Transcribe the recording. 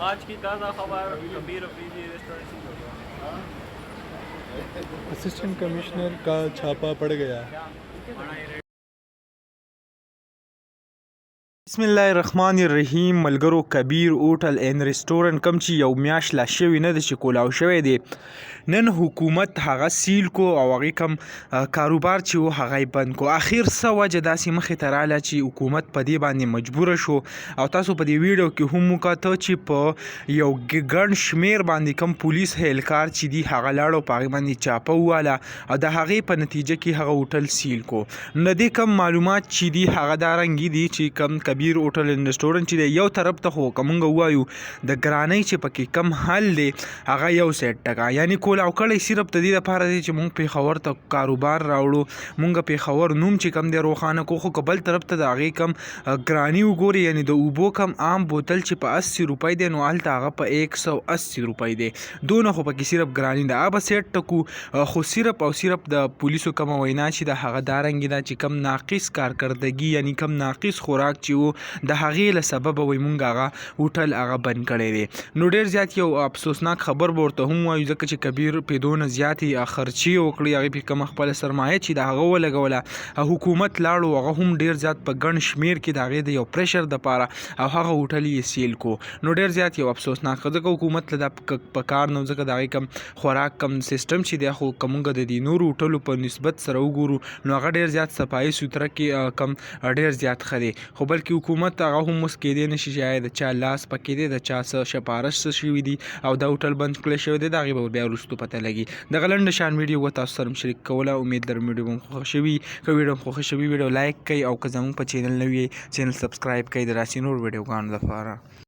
आज की ताज़ा खबर Kabir Afridi restaurant assistant commissioner का छापा पड़ गया। बिस्मिल्लाहिर्रहमानिर्रहीम। मलगरो कबीर होटल एंड रेस्टोरेंट कम چې یو میاش لا شوی نه د چې کولاو شوی دی، نن حکومت هغه سیل کو او هغه کم کاروبار چې و هغه بند کو. اخر څه وجه داسې مخې ته رااله چې حکومت په دې باندې مجبور شو. او تاسو په دې ویډیو کې هم وکاته چې په یو ګڼ شمیر باندې کم پولیس هلکار چې دی هغه لاړو په هغه باندې چاپه واله او د هغې په نتیجه کې هغه هوټل سیل کو. نو د دې کم معلومات چې دی هغه دا رنګي دي چې کم کبیر هوټل اینډ ریسټورنټ چې دی یو طرف ته خو کومنګ وایو د ګرانۍ چې پکې کم حل دی هغه یو سیټ ټکا، یعنی کول او کړی صرف د دې لپاره دی چې مونږ پیښور ته کاروبار راوړو، مونږ پیښور نوم چې کم دی روښانه کو. خو بل طرف ته د هغې کم ګراني وګوري، یعنی د اوبو کم عام بوتل چې په 80 روپۍ دی نو هلته هغه په 180 روپۍ دی، دونه خو پکې صرف ګراني ده. به سیټ ټکو خو صرف او صرف د پولیسو کوم وینا چې د هغه دا رنګ ده چې کم ناقص کارکردګي یعنی کم ناقص خوراک چې و د هغې له سبب وي مونږ هغه هوټل هغه بند کړی دی. نو ډېر زیات یو افسوسناک خبر به ورته هم وایو، ځکه چې کبیر په دونه زیاتې خرچې وکړي، هغې پې کومه خپله سرمایه چې د هغه ولګوله، حکومت لاړو هغه هم ډېر زیات په ګڼ شمیر کې د هغې د یو پریشر دپاره او هغه هوټل یې سیل کو. نو ډېر زیات یو افسوسناک، ځکه حکومت له دا په کار نو ځکه د هغې کم خوراک کم سیستم چې دی خو که مونږ د دې نورو هوټلو په نسبت سره وګورو نو هغه ډېر زیات صفایي سوتره کې کم ډېر زیات ښه دی. خو بلکې حکومت هغه هم اوس کیدی نشي چې آیا د چا لاس پکې دی، د چا څه سفارش څه شوي دي او دا هوټل بند کړی شوی دی، د هغې به بیا وروستو پته لګي. دغه لنډه شان ویډیو به تاسو سره شریک کوله، امید لرم ویډیو به مو خوښه شوي. که ویډیو مو خوښه شوي ویډیو لایک کړئ او که زموږ په چینل نوي یې چینل سبسکرایب کړئ د داسې نور ویډیوګانو لپاره.